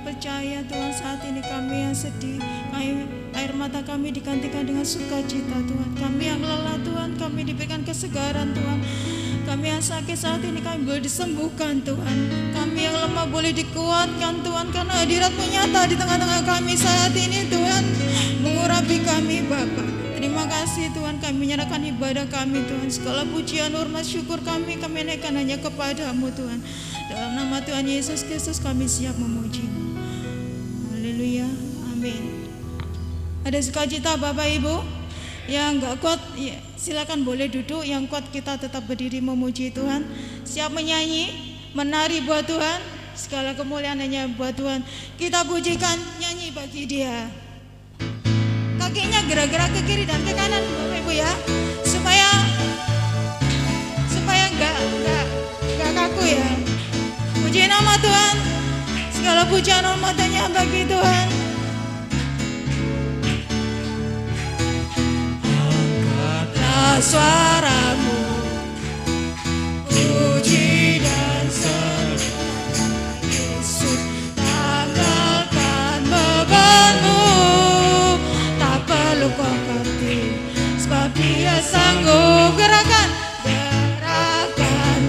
percaya Tuhan, saat ini kami yang sedih, air mata kami digantikan dengan sukacita Tuhan. Kami yang lelah Tuhan, kami diberikan kesegaran Tuhan. Kami yang sakit saat ini kami boleh disembuhkan Tuhan. Kami yang lemah boleh dikuatkan Tuhan, karena hadirat-Mu nyata di tengah-tengah kami saat ini Tuhan. Mengurapi kami Bapa. Terima kasih Tuhan, kami menyerahkan ibadah kami Tuhan. Segala pujian, hormat, syukur kami naikkan hanya kepada-Mu Tuhan. Dalam nama Tuhan Yesus Kristus kami siap memuji-Mu. Haleluya, amin. Ada sukacita Bapak Ibu? Yang gak kuat ya, silakan boleh duduk. Yang kuat kita tetap berdiri memuji Tuhan. Siap menyanyi, menari buat Tuhan. Segala kemuliaan hanya buat Tuhan. Kita pujikan, nyanyi bagi Dia. Kakinya gerak-gerak ke kiri dan ke kanan Bapak Ibu ya, supaya gak kaku ya. Puji nama Tuhan. Segala pujian hormat hanya bagi Tuhan. Suaramu, puji dan seru Yesus, tanggalkan bebanmu. Tak perlu kau ngerti, sebab Dia sanggup. Gerakan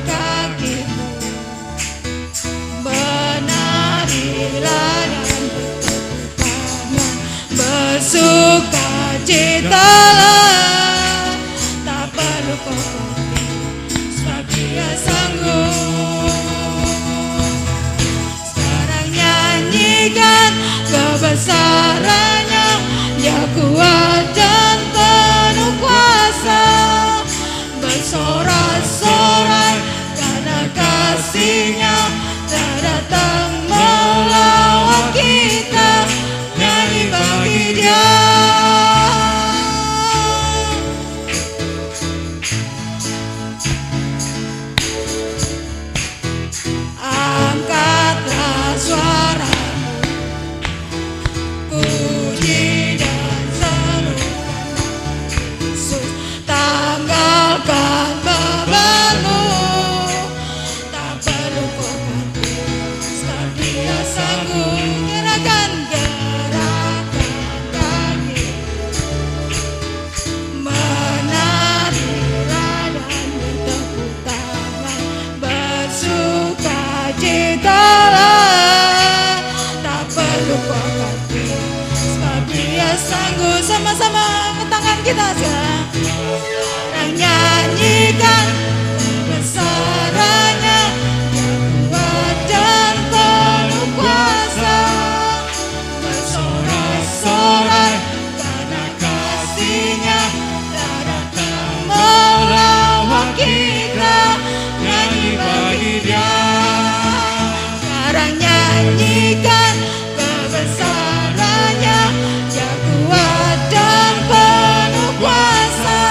kakimu, menarilah dan bersukacitalah. Sebab Dia sanggup. Sekarang nyanyikan kebesarannya, Dia kuat dan penuh kuasa. Bersorak-sorai karena kasih-Nya telah datang melawat kita. Nyanyi bagi Dia. Sanggup, sama-sama tangan kita sekarang. Sekarang nyanyikan kebesarannya, kuat dan penuh kuasa. Bersorak-sorai karena kasih-Nya telah datang melawat kita. Nyanyi bagi Dia. Sekarang nyanyikan kebesarannya, kuat dan penuh kuasa.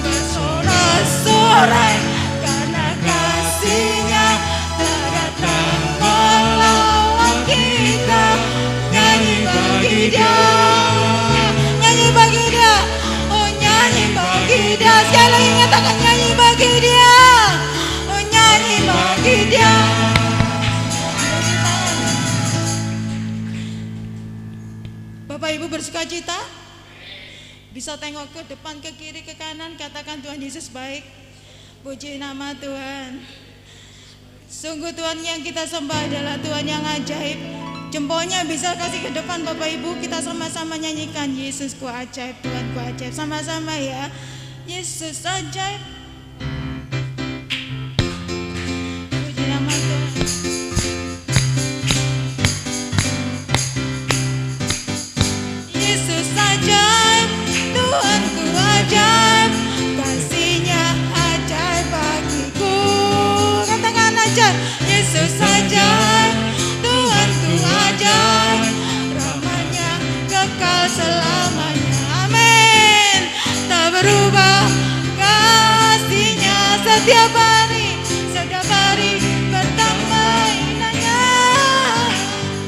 Bersorak-sorai karena kasih-Nya telah datang melawat kita. Nyanyi bagi Dia, nyanyi bagi Dia, oh nyanyi bagi Dia. Sekali lagi nyatakan, nyanyi bagi Dia, oh nyanyi bagi Dia. Bapak Ibu bersukacita? Bisa tengok ke depan, ke kiri, ke kanan. Katakan Tuhan Yesus baik. Puji nama Tuhan. Sungguh Tuhan yang kita sembah adalah Tuhan yang ajaib. Jempolnya bisa kasih ke depan Bapak Ibu. Kita sama-sama nyanyikan Yesusku ajaib, Tuhanku ajaib. Sama-sama ya. Yesus ajaib. Puji nama Tuhan. Yesus ajaib, Tuhanku ajaib, kasih-Nya ajaib bagiku. Katakan ajaib, Yesus ajaib, Tuhanku ajaib, rahmat-Nya kekal selamanya. Amin. Tak berubah kasih-Nya setiap hari bertambah indahnya.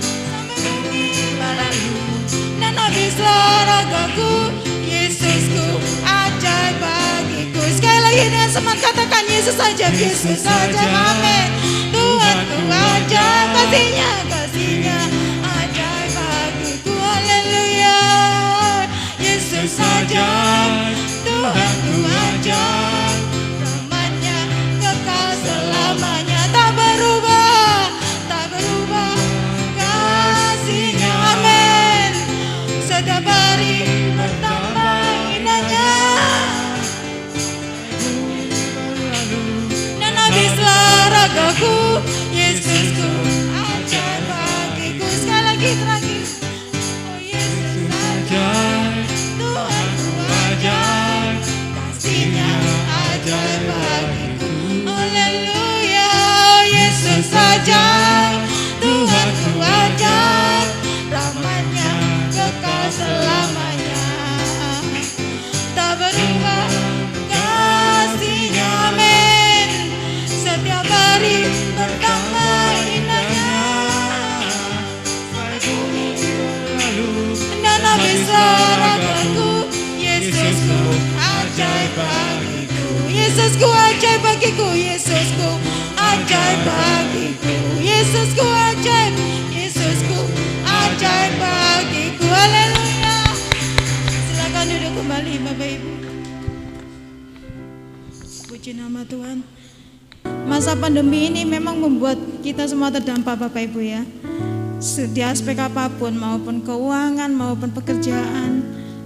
Sampai bumi berlalu dan habislah ragaku, Yesusku ajaib bagiku. Sekali lagi dengan semangat katakan Yesus ajaib, Yesus ajaib. Amin. Tuhanku ajaib, kasih-Nya bagiku, Yesusku ajaib bagiku, Yesusku ajaib, Yesusku ajaib bagiku. Haleluya. Silakan duduk kembali Bapak Ibu. Puji nama Tuhan. Masa pandemi ini memang membuat kita semua terdampak Bapak Ibu ya, di aspek apapun, maupun keuangan, maupun pekerjaan,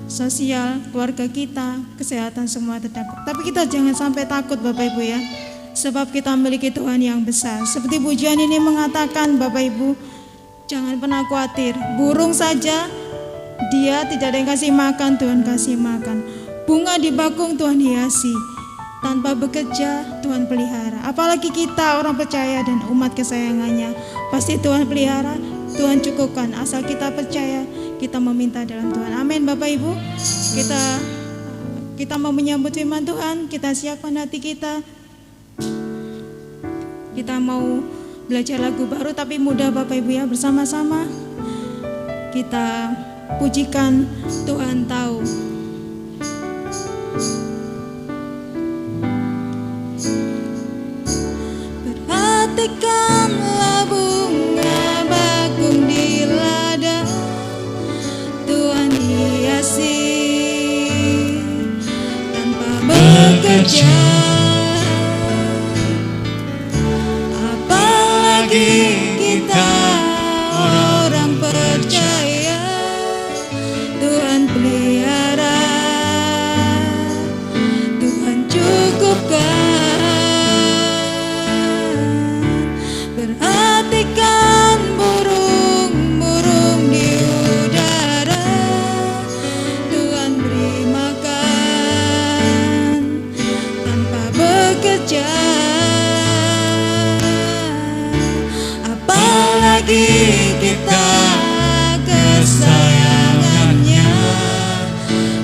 sosial, keluarga kita, kesehatan, semua terdampak. Tapi kita jangan sampai takut Bapak Ibu ya, sebab kita memiliki Tuhan yang besar. Seperti pujian ini mengatakan Bapak Ibu, jangan pernah khawatir. Burung saja dia tidak ada yang kasih makan, Tuhan kasih makan. Bunga di bakung Tuhan hiasi. Tanpa bekerja Tuhan pelihara. Apalagi kita orang percaya dan umat kesayangannya, pasti Tuhan pelihara, Tuhan cukupkan. Asal kita percaya, kita meminta dalam Tuhan. Amin Bapak Ibu. Kita mau menyambut firman Tuhan. Kita siapkan hati kita. Kita mau belajar lagu baru tapi mudah Bapak Ibu ya. Bersama-sama kita pujikan Tuhan tahu. Perhatikanlah bunga bakung di ladang, Tuhan hiasi tanpa bekerja. Apalagi kita orang percaya, Tuhan pelihara, Tuhan cukupkan. Perhatikan burung-burung di udara, Tuhan beri makan tanpa bekerja. Apalagi kita kesayangannya,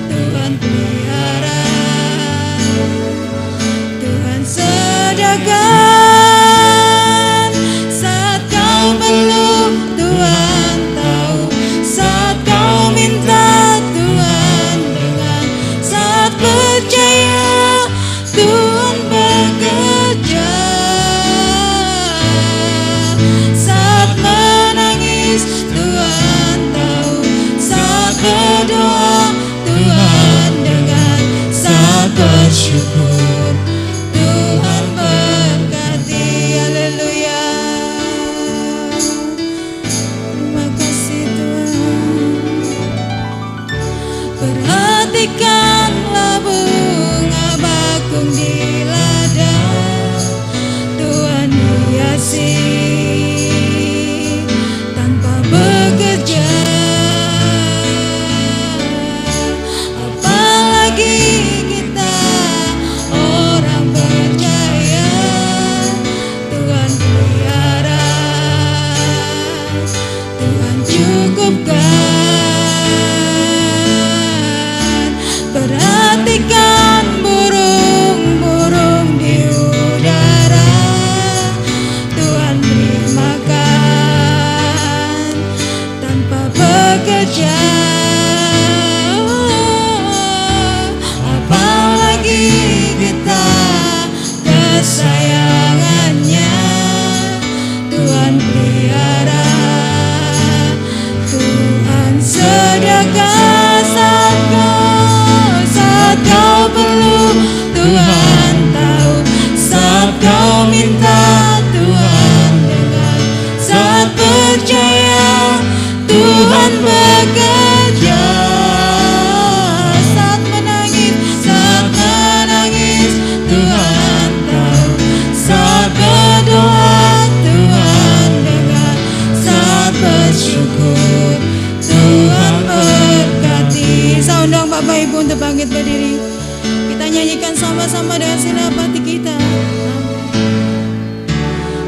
Tuhan pelihara, Tuhan sediakan. Belum Tuhan tahu, saat kau minta Tuhan dengan saat percaya, Tuhan bekerja. Saat menangis Tuhan tahu, saat berdoa Tuhan dengar, saat bersyukur Tuhan berkati. Haleluya. Perhatikanlah bunga bakung di ladang, Tuhan hiasi tanpa bekerja. Apalagi kita orang percaya, Tuhan pelihara, Tuhan cukupkan. Perhatikan burung-burung di udara, Tuhan beri makan tanpa bekerja. Apalagi kita kesayangannya, Tuhan pelihara, Tuhan sediakan. Saat kau perlu Tuhan tahu, saat kau minta Tuhan dengar, saat percaya Tuhan bekerja. Saat menangis Tuhan tahu, saat berdoa Tuhan dengar, saat bersyukur Tuhan berkati. Saya undang Bapak Ibu untuk bangkit berdiri. Kita nyanyikan sama-sama dengan segenap hati kita.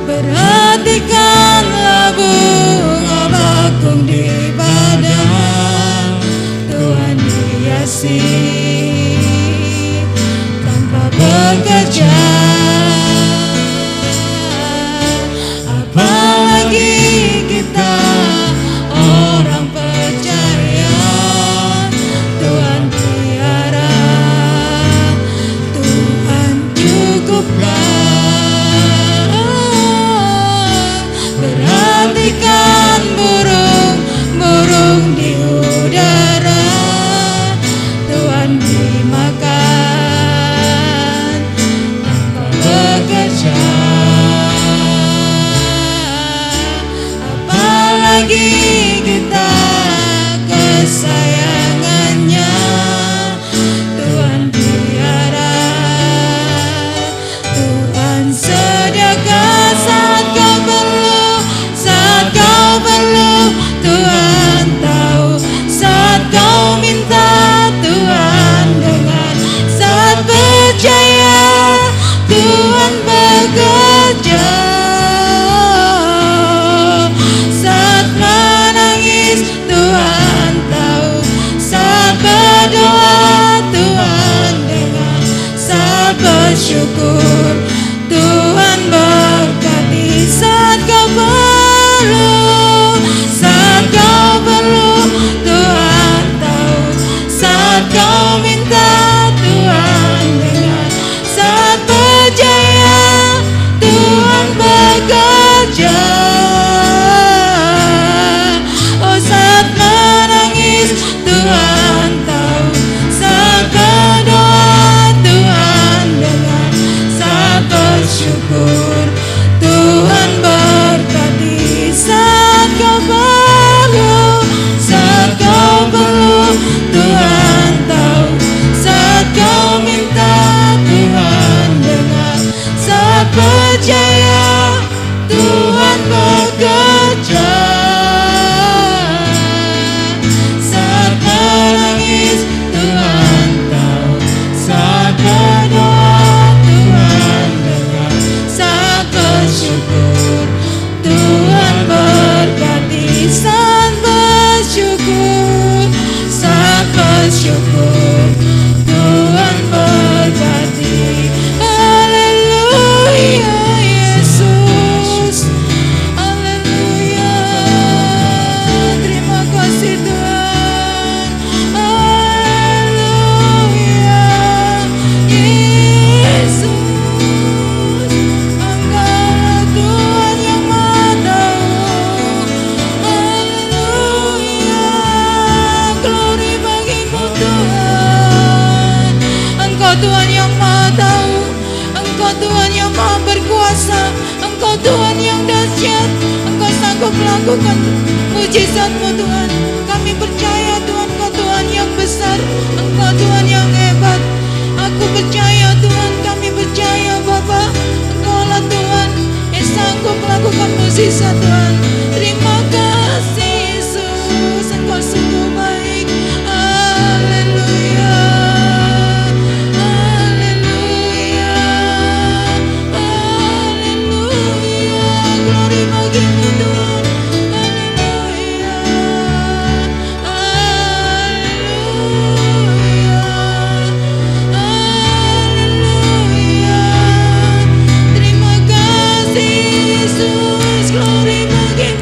Perhatikanlah bunga bakung di padang, Tuhan hiasi tanpa bekerja. Apalagi kita orang percaya, Tuhan pelihara, Tuhan cukupkan. bagaikan burung-burung di udara. Tuhan dimakan tanpa bekerja. Apalagi kita kesayangannya. Tuhan piara, Tuhan sediakan saat kau perlu, Tuhan tahu saat kau minta, Tuhan dengar saat percaya, Tuhan bekerja. Saat menangis Tuhan tahu, saat berdoa Tuhan dengar, saat bersyukur Tuhan berkati. Saat kau perlu, Tuhan tahu, saat kau minta Tuhan dengar, saat percaya Tuhan bekerja. Oh, saat menangis Tuhan tahu, saat berdoa Tuhan dengar, saat bersyukur Tuhan berkati. Saat kau perlu, Tuhan tahu, saat kau minta Tuhan dengar, saat percaya Tuhan bekerja. Saat menangis Tuhan tahu, saat berdoa Tuhan dengar, saat bersyukur Tuhan berkati. Saat bersyukur Tuhan berkati. Haleluya Yesus, haleluya. Terima kasih Tuhan, haleluya Yesus. Engkaulah Tuhan yang Maha Tahu. Haleluya, glory bagimu Tuhan. Engkau Tuhan yang Maha Tahu, Engkau Tuhan yang Maha Berkuasa, Engkau Tuhan yang dahsyat, Engkau sanggup melakukan mujizat-Mu Tuhan. Kami percaya Tuhan, Engkau Tuhan yang besar, Engkau Tuhan yang hebat. Aku percaya Tuhan, kami percaya Bapa, Engkaulah Tuhan yang sanggup melakukan mujizat Tuhan. Terima kasih Yesus, Engkau sungguh baik. Haleluya, haleluya, haleluya. Glory bagimu Tuhan. Haleluya, haleluya, haleluya. Terima kasih Yesus, glory bagimu.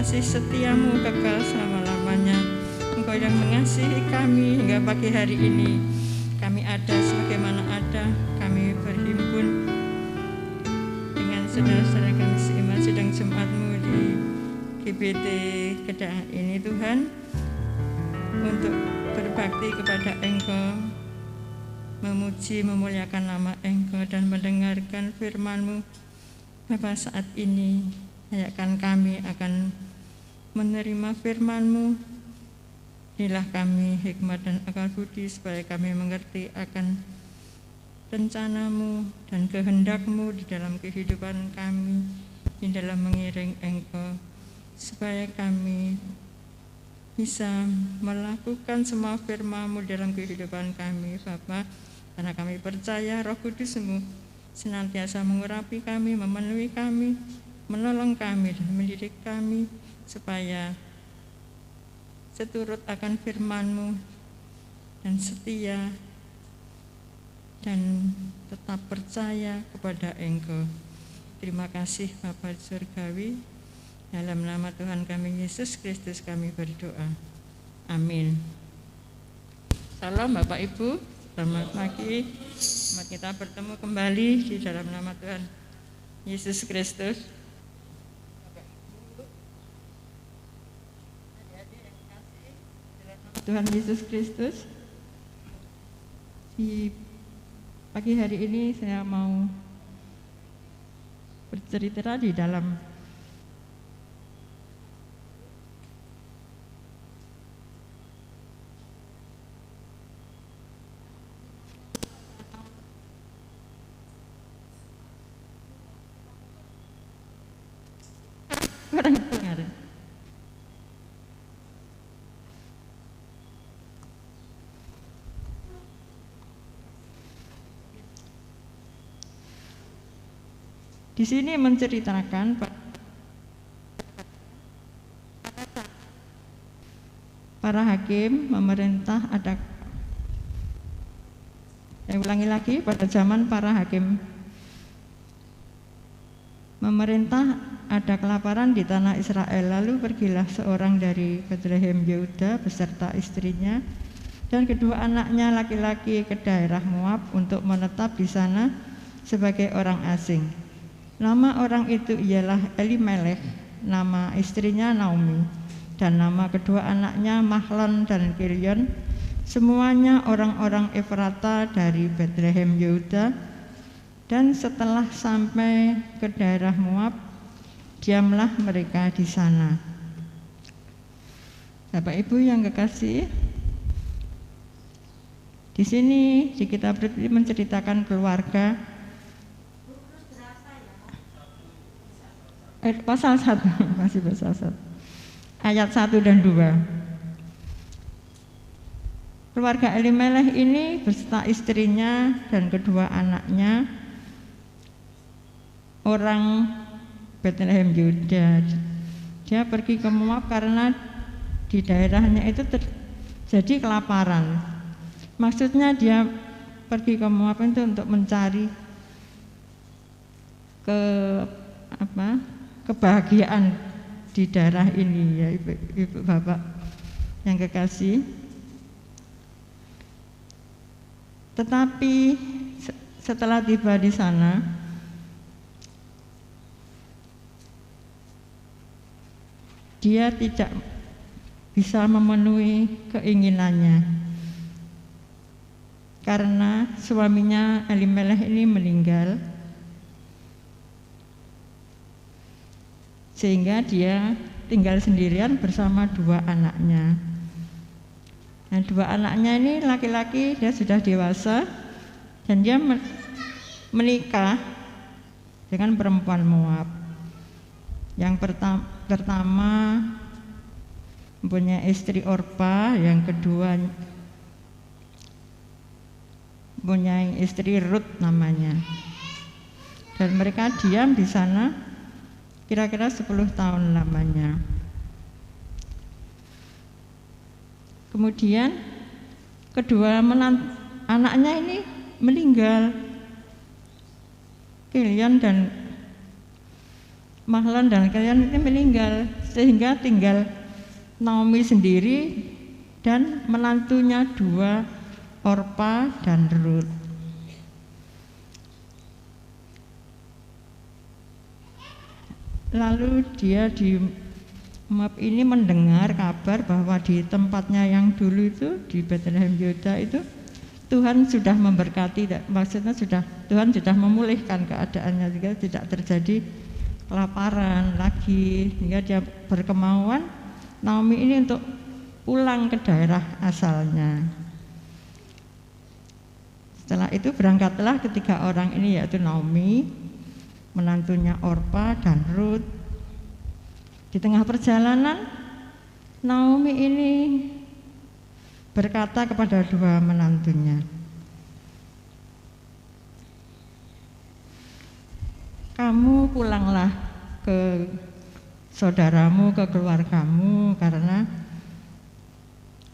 kasih setiamu kekal selama-lamanya. Engkau yang mengasihi kami hingga pagi hari ini. Kami ada sebagaimana ada, kami berhimpun dengan saudara-saudara kami seiman sidang Jumatmu di GBT Kedah ini Tuhan, untuk berbakti kepada Engkau, memuji memuliakan nama Engkau dan mendengarkan firman-Mu. Bapa, saat ini ayakkan kami akan menerima firman-Mu. Berilah kami hikmat dan akal budi supaya kami mengerti akan rencana-Mu dan kehendak-Mu di dalam kehidupan kami, di dalam mengiring Engkau, supaya kami bisa melakukan semua firman-Mu dalam kehidupan kami, Bapa. Karena kami percaya Roh Kudus-Mu senantiasa mengurapi kami, memenuhi kami, menolong kami dan mendidik kami, supaya seturut akan firman-Mu dan setia dan tetap percaya kepada Engkau. Terima kasih Bapa Surgawi. Dalam nama Tuhan kami Yesus Kristus kami berdoa. Amin. Salam Bapak Ibu, selamat pagi. Selamat kita bertemu kembali di dalam nama Tuhan Yesus Kristus. Tuhan Yesus Kristus, di pagi hari ini saya mau bercerita di dalam kurang dengar. Di sini menceritakan para hakim memerintah ada. Saya ulangi lagi, pada zaman para hakim memerintah ada kelaparan di tanah Israel. Lalu pergilah seorang dari Bethlehem Yehuda beserta istrinya dan kedua anaknya laki-laki ke daerah Moab untuk menetap di sana sebagai orang asing. Nama orang itu ialah Elimelech, nama istrinya Naomi, dan nama kedua anaknya Mahlon dan Kilion, semuanya orang-orang Efrata dari Bethlehem Yehuda. Dan setelah sampai ke daerah Moab, diamlah mereka di sana. Bapak Ibu yang kekasih, di sini di kitab Rut menceritakan keluarga. Pasal 1, masih pasal 1, ayat 1 dan 2. Keluarga Elimelech ini beserta istrinya dan kedua anaknya orang Bethlehem Yehuda. Dia pergi ke Moab karena di daerahnya itu terjadi kelaparan. Maksudnya dia pergi ke Moab itu untuk mencari kebahagiaan di daerah ini, ya ibu bapak yang kekasih. Tetapi setelah tiba di sana, dia tidak bisa memenuhi keinginannya karena suaminya Elimelech ini meninggal, sehingga dia tinggal sendirian bersama dua anaknya. Nah, dua anaknya ini laki-laki, dia sudah dewasa dan dia menikah dengan perempuan Moab. Yang pertama mempunyai istri Orpa, yang kedua mempunyai istri Rut namanya. Dan mereka diam di sana kira-kira 10 tahun lamanya. Kemudian kedua anaknya ini meninggal, Kilion dan Mahlon dan kalian itu meninggal, sehingga tinggal Naomi sendiri dan menantunya dua, Orpa dan Rut. Lalu dia di Moab ini mendengar kabar bahwa di tempatnya yang dulu itu di Bethlehem Yuda itu Tuhan sudah memberkati, maksudnya Tuhan sudah memulihkan keadaannya sehingga tidak terjadi kelaparan lagi, sehingga dia berkemauan Naomi ini untuk pulang ke daerah asalnya. Setelah itu berangkatlah ketiga orang ini, yaitu Naomi, menantunya Orpa dan Rut. Di tengah perjalanan Naomi ini berkata kepada dua menantunya, kamu pulanglah ke saudaramu, ke keluargamu, karena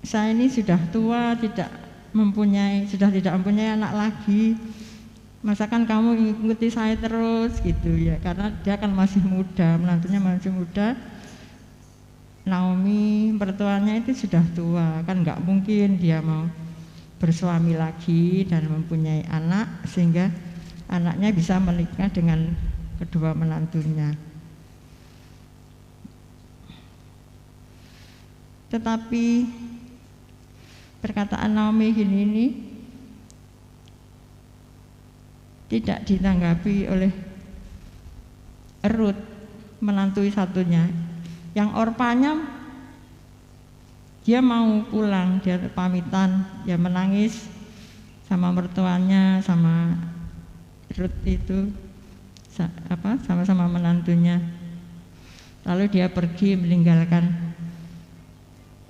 saya ini sudah tua, sudah tidak mempunyai anak lagi. Masakan kamu ikuti saya terus gitu ya, karena dia kan masih muda, menantunya masih muda. Naomi mertuanya itu sudah tua, kan nggak mungkin dia mau bersuami lagi dan mempunyai anak sehingga anaknya bisa menikah dengan kedua menantunya. Tetapi perkataan Naomi ini tidak ditanggapi oleh Rut, menantu satunya. Yang Orpanya dia mau pulang, dia pamitan, dia menangis sama mertuanya, sama Rut itu sama-sama menantunya. Lalu dia pergi meninggalkan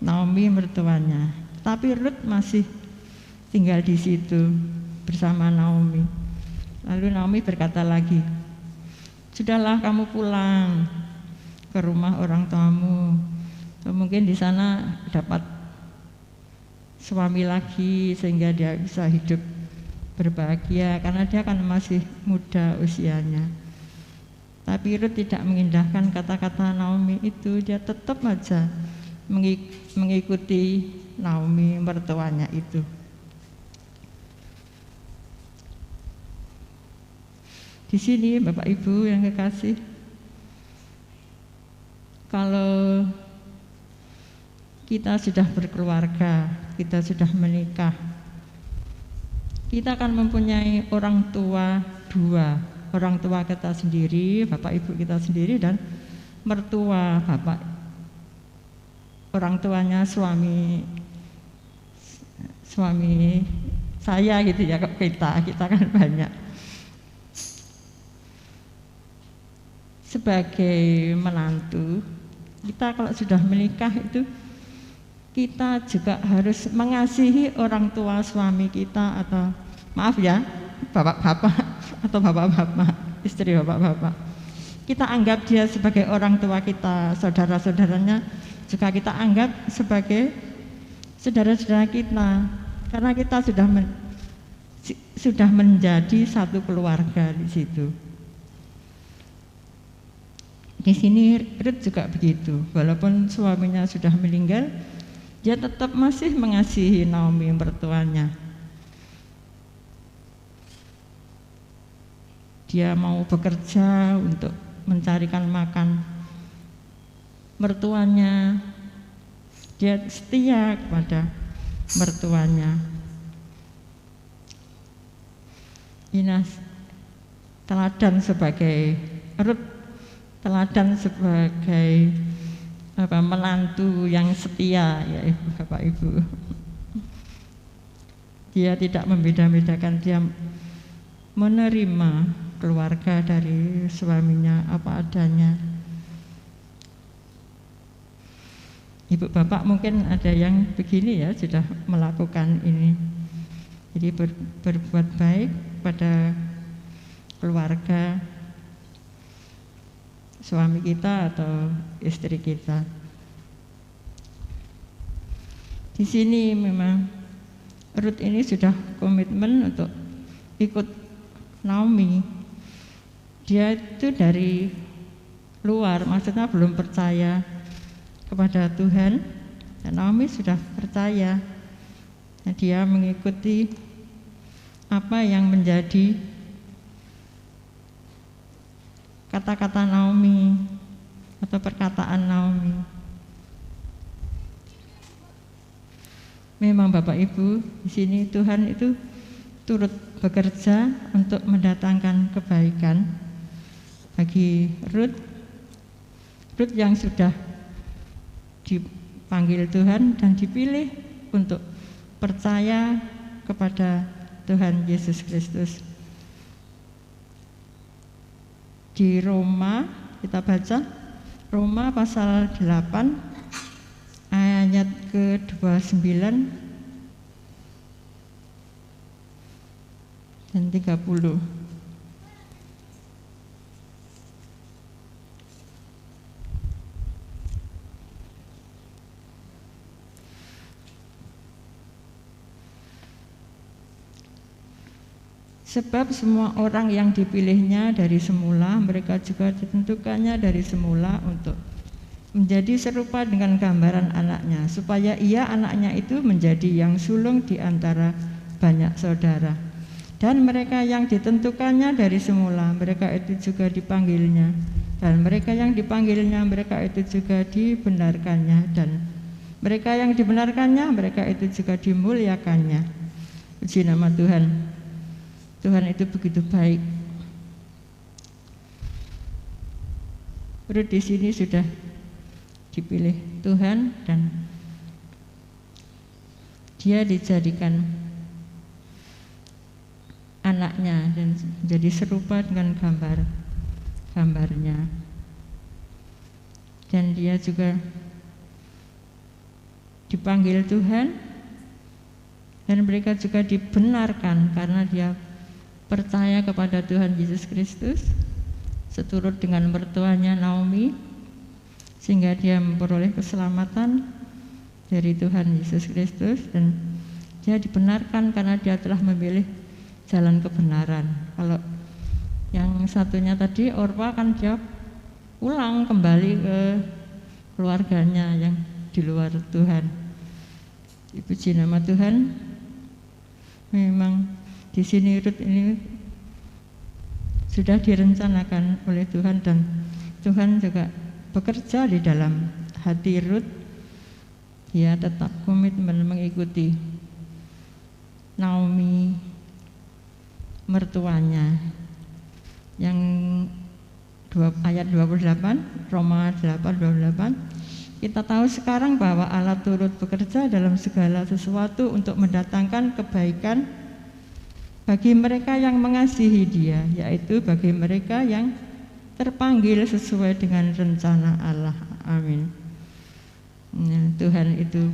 Naomi mertuanya. Tapi Rut masih tinggal di situ bersama Naomi. Lalu Naomi berkata lagi, sudahlah kamu pulang ke rumah orang tuamu. Mungkin di sana dapat suami lagi sehingga dia bisa hidup berbahagia, karena dia kan masih muda usianya. Tapi Rut tidak mengindahkan kata-kata Naomi itu, dia tetap saja mengikuti Naomi mertuanya itu. Di sini Bapak Ibu yang kekasih, kalau kita sudah berkeluarga, kita sudah menikah, kita akan mempunyai orang tua dua, orang tua kita sendiri, Bapak Ibu kita sendiri, dan mertua, Bapak orang tuanya suami saya gitu ya, kita kan banyak. Sebagai menantu, kita kalau sudah menikah itu kita juga harus mengasihi orang tua suami kita, atau maaf ya, bapak-bapak atau bapak-bapak, istri bapak-bapak. Kita anggap dia sebagai orang tua kita, saudara-saudaranya juga kita anggap sebagai saudara-saudara kita, karena kita sudah menjadi satu keluarga di situ. Di sini Rut juga begitu, walaupun suaminya sudah meninggal, dia tetap masih mengasihi Naomi mertuanya. Dia mau bekerja untuk mencarikan makan mertuanya, dia setia kepada mertuanya. Ini teladan sebagai Rut, teladan sebagai menantu yang setia ya Bapak Ibu. Dia tidak membeda-bedakan, dia menerima keluarga dari suaminya apa adanya. Ibu bapak mungkin ada yang begini ya, sudah melakukan ini. Jadi berbuat baik pada keluarga suami kita atau istri kita. Di sini memang Rut ini sudah komitmen untuk ikut Naomi. Dia itu dari luar, maksudnya belum percaya kepada Tuhan. Dan Naomi sudah percaya. Nah, dia mengikuti apa yang menjadi kata-kata Naomi atau perkataan Naomi. Memang Bapak Ibu, di sini Tuhan itu turut bekerja untuk mendatangkan kebaikan bagi Ruth yang sudah dipanggil Tuhan dan dipilih untuk percaya kepada Tuhan Yesus Kristus. Di Roma, kita baca Roma pasal 8 ayat ke-29 dan 30. Sebab semua orang yang dipilihnya dari semula, mereka juga ditentukannya dari semula untuk menjadi serupa dengan gambaran anaknya, supaya ia anaknya itu menjadi yang sulung di antara banyak saudara. Dan mereka yang ditentukannya dari semula, mereka itu juga dipanggilnya. Dan mereka yang dipanggilnya, mereka itu juga dibenarkannya. Dan mereka yang dibenarkannya, mereka itu juga dimuliakannya. Puji nama Tuhan. Tuhan itu begitu baik. Ruth di sini sudah dipilih Tuhan dan dia dijadikan anaknya dan jadi serupa dengan gambarnya. Dan dia juga dipanggil Tuhan dan mereka juga dibenarkan karena dia percaya kepada Tuhan Yesus Kristus seturut dengan mertuanya Naomi, sehingga dia memperoleh keselamatan dari Tuhan Yesus Kristus dan dia dibenarkan karena dia telah memilih jalan kebenaran. Kalau yang satunya tadi Orpa kan dia pulang kembali ke keluarganya yang di luar Tuhan. Puji nama Tuhan. Memang di sini Ruth ini sudah direncanakan oleh Tuhan dan Tuhan juga bekerja di dalam hati Ruth. Dia tetap komitmen mengikuti Naomi mertuanya yang ayat 28, Roma 8:28. Kita tahu sekarang bahwa Allah turut bekerja dalam segala sesuatu untuk mendatangkan kebaikan bagi mereka yang mengasihi Dia, yaitu bagi mereka yang terpanggil sesuai dengan rencana Allah. Amin. Nah, Tuhan itu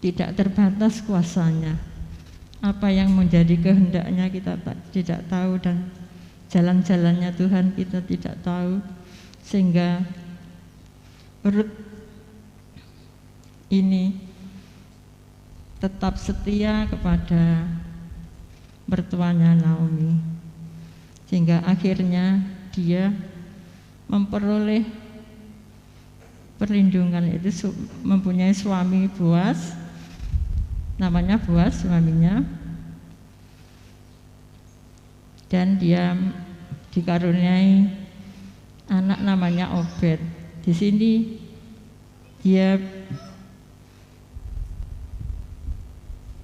tidak terbatas kuasanya. Apa yang menjadi kehendaknya kita tidak tahu dan jalan-jalannya Tuhan kita tidak tahu, sehingga Ruth ini tetap setia kepada mertuanya Naomi, sehingga akhirnya dia memperoleh perlindungan, itu mempunyai suami Boaz, namanya Boaz suaminya, dan dia dikaruniai anak namanya Obed. Di sini dia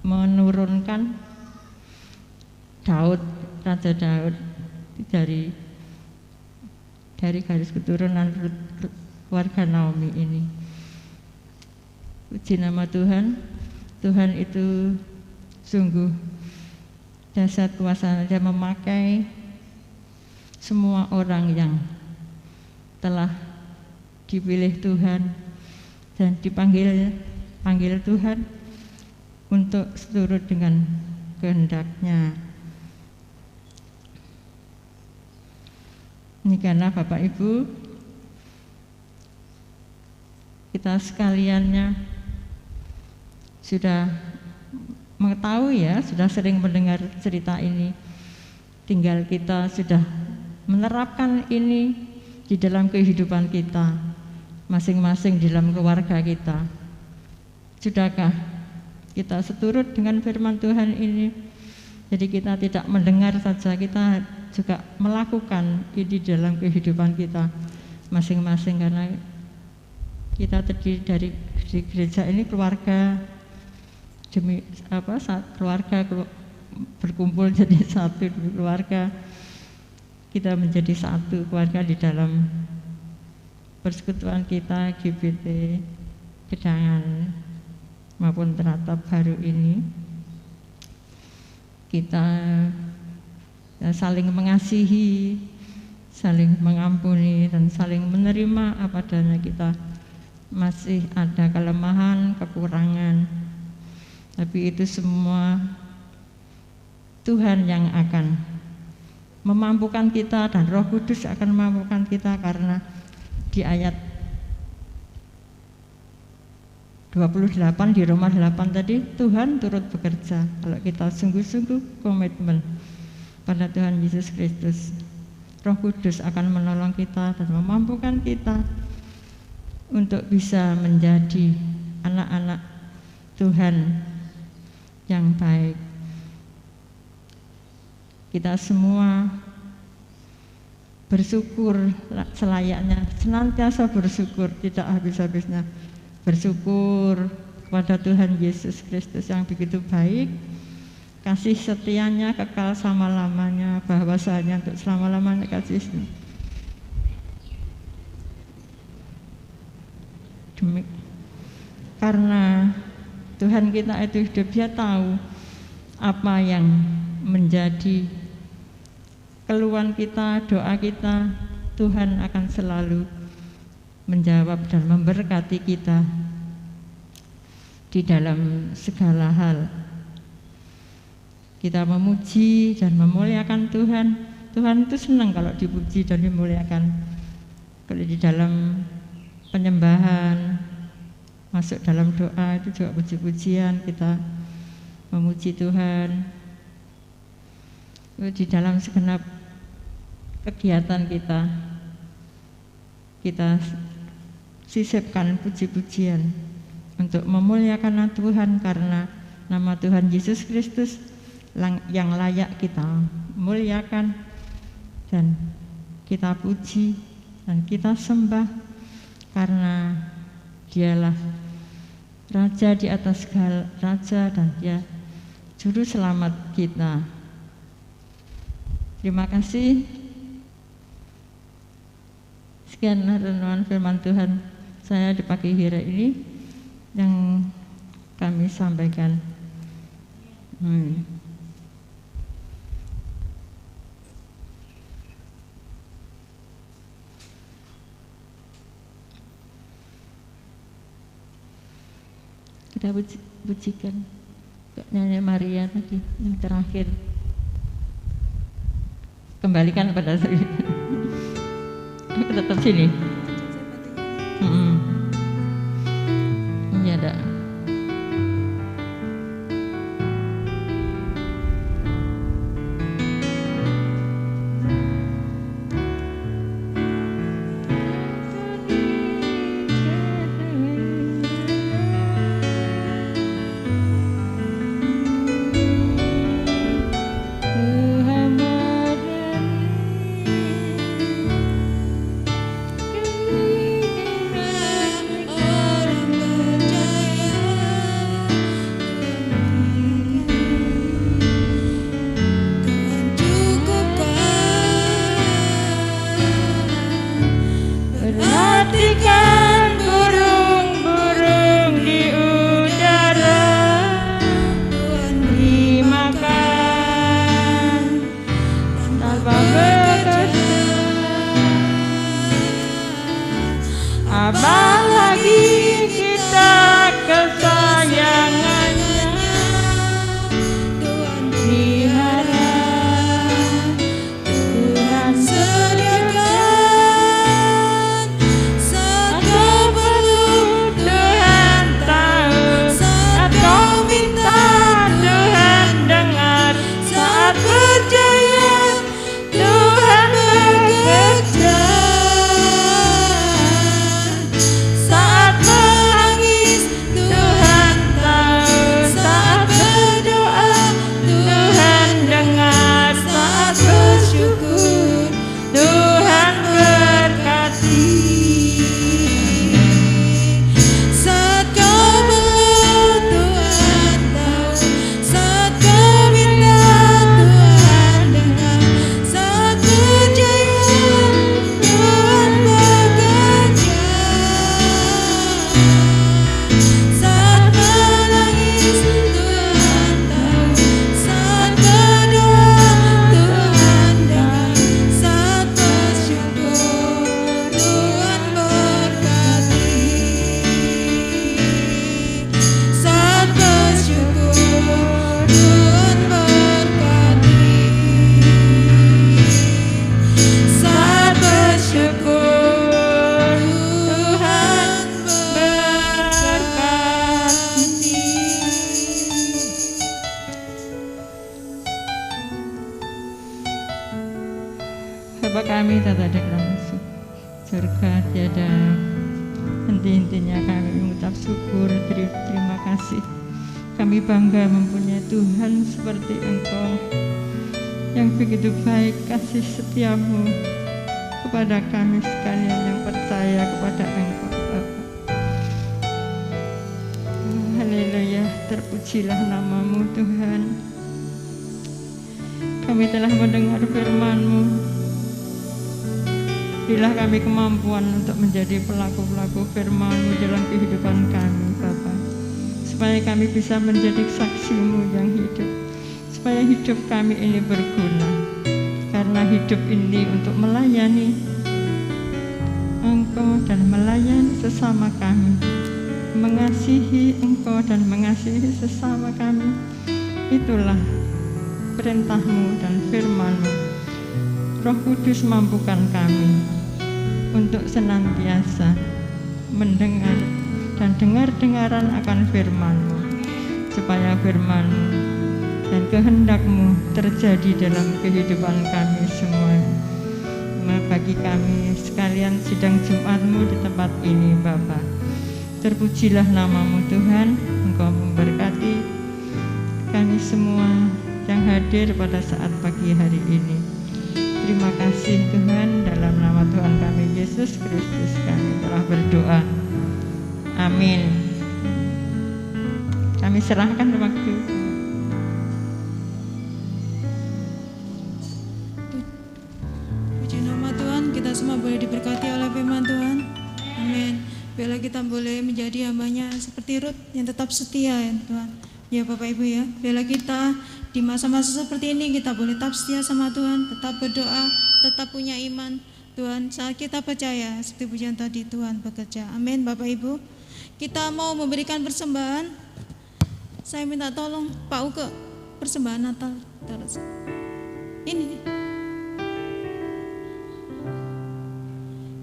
menurunkan Raja Daud dari garis keturunan keluarga Naomi ini. Puji nama Tuhan. Tuhan itu sungguh dahsyat kuasa. Dia memakai semua orang yang telah dipilih Tuhan dan dipanggil Tuhan untuk seturut dengan kehendak-Nya. Ini karena Bapak Ibu, kita sekaliannya sudah mengetahui ya, sudah sering mendengar cerita ini. Tinggal kita sudah menerapkan ini di dalam kehidupan kita masing-masing, di dalam keluarga kita. Sudahkah kita seturut dengan firman Tuhan ini? Jadi kita tidak mendengar saja, kita juga melakukan ini dalam kehidupan kita masing-masing, karena kita terdiri dari di gereja ini keluarga demi keluarga berkumpul jadi satu keluarga, kita menjadi satu keluarga di dalam persekutuan kita GBT Gedangan maupun Teratap baru ini. Kita saling mengasihi, saling mengampuni, dan saling menerima apa adanya. Kita masih ada kelemahan, kekurangan, tapi itu semua Tuhan yang akan memampukan kita, dan Roh Kudus akan memampukan kita, karena di ayat 28 di Roma 8 tadi, Tuhan turut bekerja kalau kita sungguh-sungguh komitmen pada Tuhan Yesus Kristus. Roh Kudus akan menolong kita dan memampukan kita untuk bisa menjadi anak-anak Tuhan yang baik. Kita semua bersyukur selayaknya, senantiasa bersyukur, tidak habis-habisnya bersyukur kepada Tuhan Yesus Kristus yang begitu baik, kasih setianya kekal selama-lamanya, bahwasanya untuk selama-lamanya kasih-Nya. Karena Tuhan kita itu hidup, Dia tahu apa yang menjadi keluhan kita, doa kita. Tuhan akan selalu menjawab dan memberkati kita di dalam segala hal. Kita memuji dan memuliakan Tuhan. Tuhan itu senang kalau dipuji dan dimuliakan. Kalau di dalam penyembahan, masuk dalam doa itu juga puji-pujian, kita memuji Tuhan. Di dalam segenap kegiatan kita sisipkan puji-pujian untuk memuliakan Tuhan, karena nama Tuhan Yesus Kristus yang layak kita muliakan dan kita puji dan kita sembah, karena Dialah Raja di atas segala raja dan Dia Juru Selamat kita. Terima kasih. Sekian renungan firman Tuhan saya di pagi hari ini yang kami sampaikan. Kita pujikan Nyanyi Maria tadi yang terakhir. Kembalikan pada saya. Aku tetap sini. Iya dah. Tuhan surga, tiada henti-hentinya kami mengucap syukur, terima kasih. Kami bangga mempunyai Tuhan seperti Engkau yang begitu baik kasih setiamu kepada kami sekalian yang percaya kepada Engkau, Bapa. Haleluya, terpujilah namamu Tuhan. Kami telah mendengar firman-Mu. Berilah kami kemampuan untuk menjadi pelaku-pelaku firman-Mu dalam kehidupan kami, Bapa. Supaya kami bisa menjadi saksi-Mu yang hidup. Supaya hidup kami ini berguna. Karena hidup ini untuk melayani Engkau dan melayani sesama kami. Mengasihi Engkau dan mengasihi sesama kami. Itulah perintah-Mu dan firman-Mu. Roh Kudus mampukan kami untuk senantiasa mendengar dan dengar-dengaran akan firman-Mu, supaya firman-Mu dan kehendak-Mu terjadi dalam kehidupan kami semua. Bagi kami sekalian sidang Jumat-Mu di tempat ini, Bapa. Terpujilah namamu Tuhan, Engkau memberkati kami semua yang hadir pada saat pagi hari ini. Terima kasih Tuhan, dalam nama Tuhan kami Yesus Kristus kami telah berdoa. Amin. Kami serahkan waktu. Puji nama Tuhan, kita semua boleh diberkati oleh firman Tuhan. Amin. Biarlah kita boleh menjadi hambanya seperti Rut yang tetap setia ya Tuhan. Ya Bapak Ibu ya, biarlah kita di masa-masa seperti ini kita boleh tetap setia sama Tuhan, tetap berdoa, tetap punya iman. Tuhan, saat kita percaya seperti pujian tadi Tuhan bekerja. Amin Bapak Ibu. Kita mau memberikan persembahan. Saya minta tolong Pak Uke, persembahan Natal terus. Ini.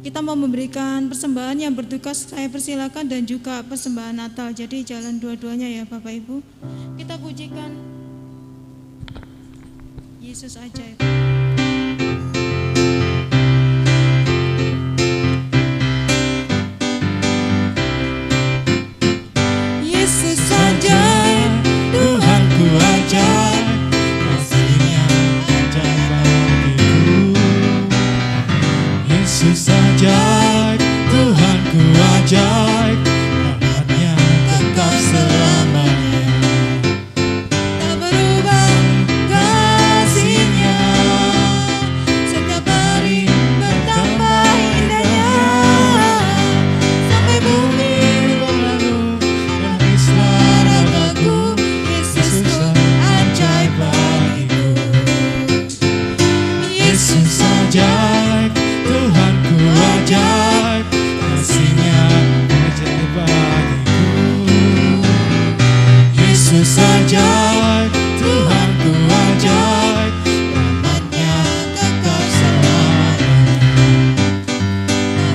Kita mau memberikan persembahan yang bertugas, saya persilakan, dan juga persembahan Natal. Jadi jalan dua-duanya ya Bapak Ibu. Kita pujikan Yesus ajaib. Yesus ajaib, Tuhanku ajaib, kasih-Nya ajaib bagiku. Yesus ajaib, Tuhanku ajaib, rahmat-Nya tetap selamanya. Tak berubah kasih-Nya, setiap hari bertambah indahnya. Sampai bumi Berlalu menangislah ragaku, Yesusku ajaib bagiku. Yesus ajaib, Tuhanku ajaib, kasih-Nya ajaib bagiku. Yesus ajaib, Tuhanku ajaib, rahmat-Nya tetap selamanya.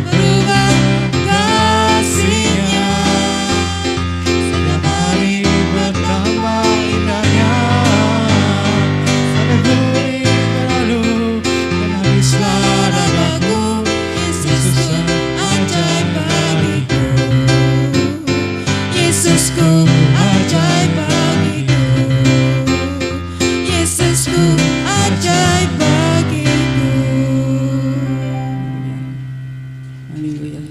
Berubah kasih-Nya, Setiap hari bertambah indahnya. Sampai bumi berlalu menangislah ragaku, Yesus ajaib bagiku. Yesusku ajaib bagiku. Yesusku ajaib bagiku. Haleluya.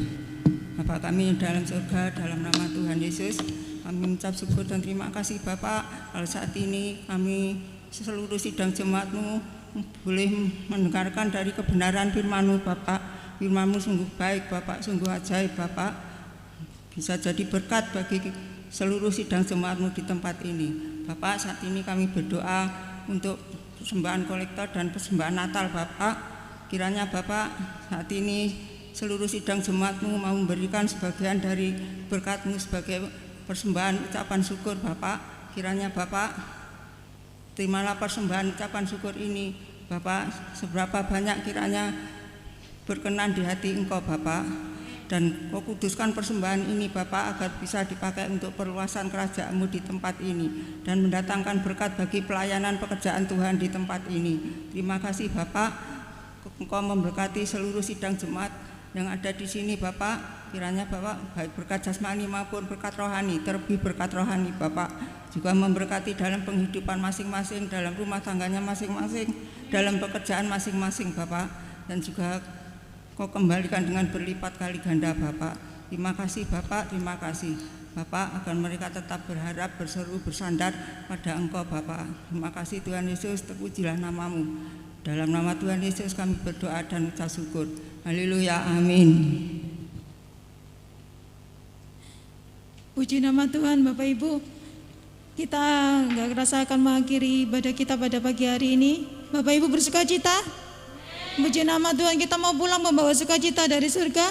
Bapa kami dalam surga, dalam nama Tuhan Yesus, kami mengucap syukur dan terima kasih Bapak. Kalau saat ini kami seluruh sidang jemaat-Mu boleh mendengarkan dari kebenaran firman-Mu Bapak. Firman-Mu sungguh baik Bapak, sungguh ajaib Bapak. Bisa jadi berkat bagi seluruh sidang jemaat-Mu di tempat ini. Bapak, saat ini kami berdoa untuk persembahan kolektor dan persembahan Natal Bapak. Kiranya Bapak saat ini seluruh sidang jemaat-Mu mau memberikan sebagian dari berkat-Mu sebagai persembahan ucapan syukur Bapak. Kiranya Bapak terimalah persembahan ucapan syukur ini Bapak, seberapa banyak kiranya berkenan di hati Engkau Bapak. Dan Kau kuduskan persembahan ini Bapak agar bisa dipakai untuk perluasan kerajaan-Mu di tempat ini dan mendatangkan berkat bagi pelayanan pekerjaan Tuhan di tempat ini. Terima kasih Bapak, Engkau memberkati seluruh sidang jemaat yang ada di sini Bapak. Kiranya Bapak baik berkat jasmani maupun berkat rohani, terlebih berkat rohani Bapak juga memberkati dalam penghidupan masing-masing, dalam rumah tangganya masing-masing, dalam pekerjaan masing-masing Bapak, dan juga Kau kembalikan dengan berlipat kali ganda Bapak. Terima kasih Bapak, terima kasih Bapak, agar mereka tetap berharap, berseru, bersandar pada Engkau Bapak. Terima kasih Tuhan Yesus, terpujilah namamu. Dalam nama Tuhan Yesus kami berdoa dan ucap syukur. Haleluya, amin. Puji nama Tuhan Bapak Ibu. Kita nggak kerasa akan mengakhiri ibadah kita pada pagi hari ini. Bapak Ibu bersuka cita? Puji nama Tuhan, kita mau pulang membawa sukacita dari surga.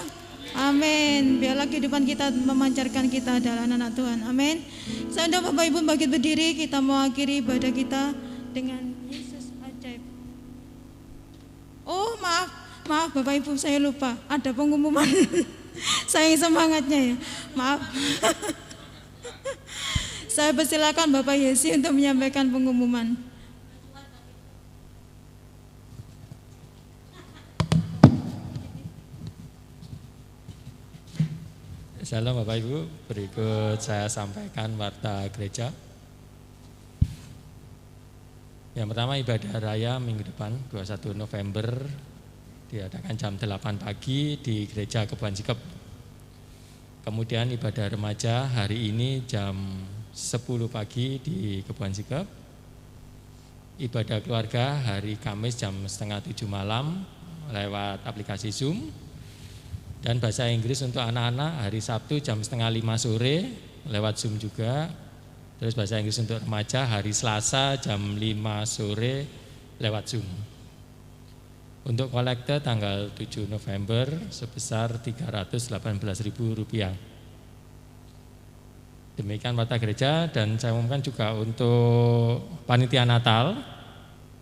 Amin. Biarlah kehidupan kita memancarkan kita adalah anak Tuhan. Amin. Saya undang Bapak Ibu bangkit berdiri. Kita mau akhiri ibadah kita dengan Yesus ajaib. Oh maaf Bapak Ibu, saya lupa ada pengumuman. Saya semangatnya ya, maaf. Saya persilakan Bapak Yesi untuk menyampaikan pengumuman. Salam Bapak Ibu, berikut saya sampaikan warta gereja. Yang pertama, ibadah raya minggu depan 21 November diadakan jam 8 pagi di Gereja Kebon Sikep. Kemudian ibadah remaja hari ini jam 10 pagi di Kebon Sikep. Ibadah keluarga hari Kamis jam 6:30 malam lewat aplikasi Zoom. Dan bahasa Inggris untuk anak-anak hari Sabtu jam 4:30 sore lewat Zoom juga. Terus bahasa Inggris untuk remaja hari Selasa jam 5 sore lewat Zoom. Untuk kolekte tanggal 7 November sebesar Rp318.000. Demikian warta gereja, dan saya umumkan juga untuk panitia Natal.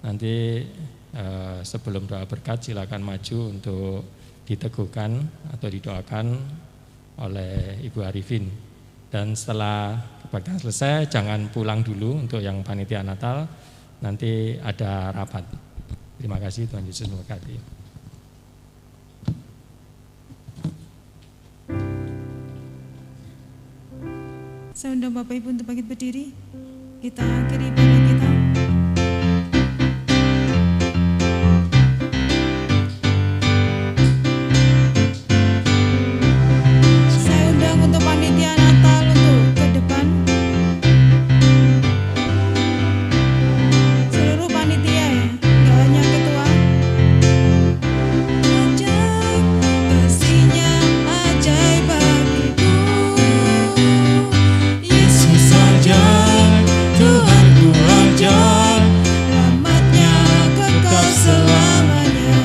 Nanti sebelum doa berkat silakan maju untuk diteguhkan atau didoakan oleh Ibu Arifin. Dan setelah kebaktian selesai jangan pulang dulu untuk yang panitia Natal, nanti ada rapat. Terima kasih, Tuhan Yesus memberkati. Saya undang Bapak Ibu untuk bangkit berdiri. Kita akhiri ibadah kita. Saya undang untuk panitia Natal untuk ke depan. Seluruh panitia ya, nggak hanya ketua. Ajaib, kasih-Nya ajaib bagiku. Yesus Ajaib, Tuhanku ajaib, rahmat-Nya kekal selamanya.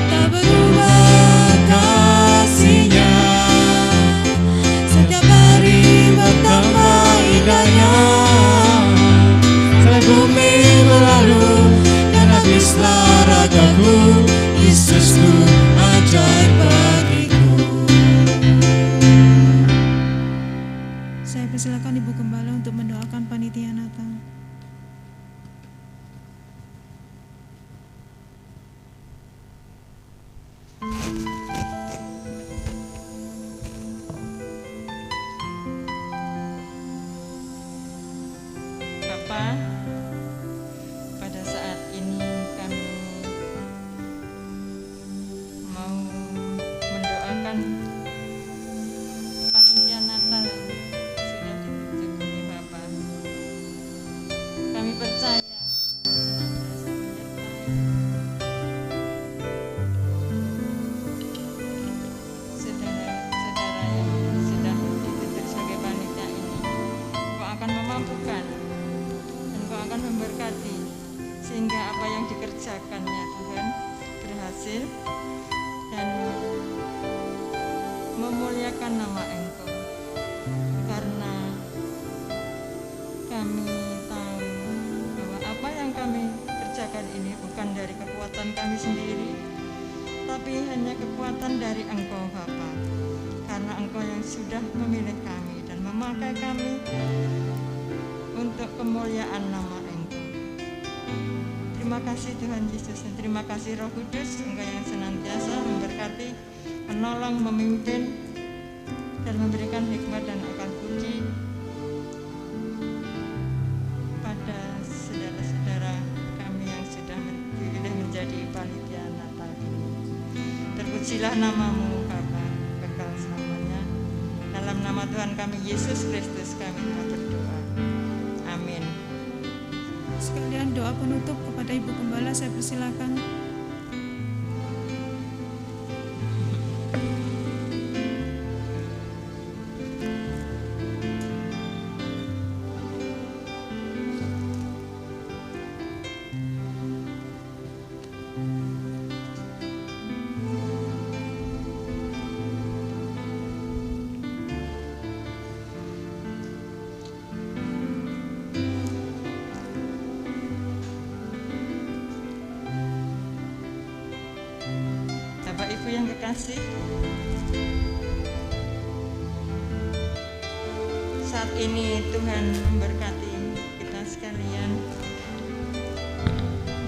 Tak berubah kasih-Nya setiap hari bertambah indahnya. Sampai bumi berlalu dan habislah ragaku, Yesusku ajaib bagiku. Saya persilakan Ibu Gembala untuk mendoakan panitia Natal. Bapak, pada saat ini kami mau mendoakan panitia Natal yang sudah ditunjuk oleh Bapak. Kami percaya saudara-saudara yang sudah ditunjuk sebagai panitia ini, Kau akan memampukan dan Kau akan memberkati sehingga apa yang dikerjakannya Tuhan berhasil dan memuliakan nama Engkau, karena kami tahu bahwa apa yang kami kerjakan ini bukan dari kekuatan kami sendiri, tapi hanya kekuatan dari Engkau Bapa, karena Engkau yang sudah memilih kami dan memakai kami untuk kemuliaan nama Engkau. Terima kasih Tuhan Yesus, dan terima kasih Roh Kudus, Engkau yang senantiasa memberkati, menolong, memimpin, dan memberikan hikmat dan akal budi pada saudara-saudara kami yang sudah dipilih menjadi panitia Natal ini. Terpujilah namamu Bapa, kekal selamanya. Dalam nama Tuhan kami Yesus Kristus kami telah berdoa. Amin. Sekalian doa penutup kepada Ibu Gembala, saya persilakan. Bapak Ibu yang kekasih, saat ini Tuhan memberkati kita sekalian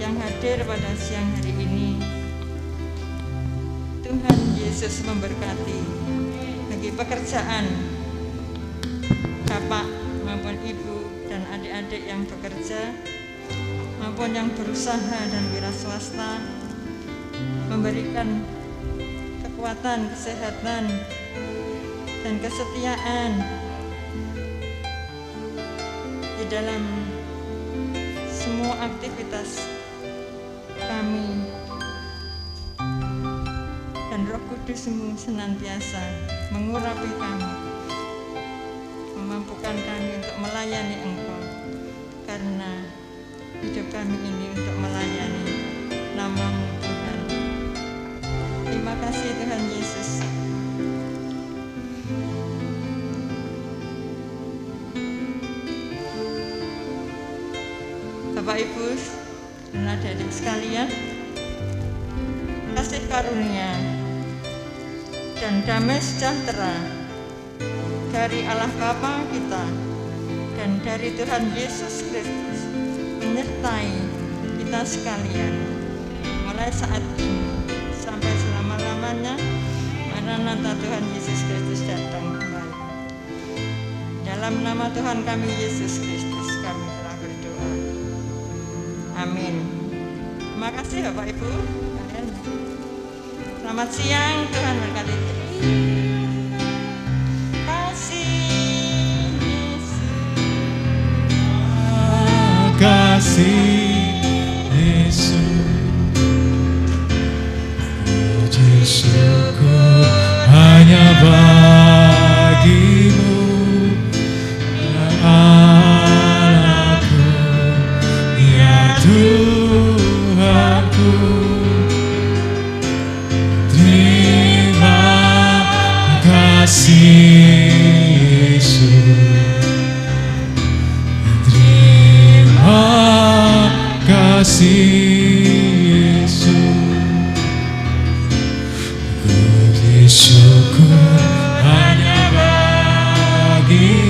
yang hadir pada siang hari ini. Tuhan Yesus memberkati bagi pekerjaan Bapak maupun Ibu dan adik-adik yang bekerja maupun yang berusaha dan wira swasta, memberikan kekuatan, kesehatan, dan kesetiaan di dalam semua aktivitas kami, dan Roh Kudus-Mu senantiasa mengurapi kami, memampukan kami untuk melayani Engkau, karena hidup kami ini untuk melayani nama-Mu Tuhan. Terima kasih Tuhan Yesus. Bapak Ibu dan adik-adik sekalian, kasih karunia dan damai sejahtera dari Allah Bapa kita dan dari Tuhan Yesus Kristus menyertai kita sekalian mulai saat ini sampai selama-lamanya. Maranatha, Tuhan Yesus Kristus datang kembali. Dalam nama Tuhan kami Yesus Kristus kami telah berdoa. Amin. Terima kasih Bapak Ibu. Selamat siang, Tuhan berkati. Kasih Yesus. Kasih Yesus, puji syukur hanya bagimu, Allahku, ya Tuhanku. Terima kasih Yesus, terima kasih Yesus, puji syukur hanya bagi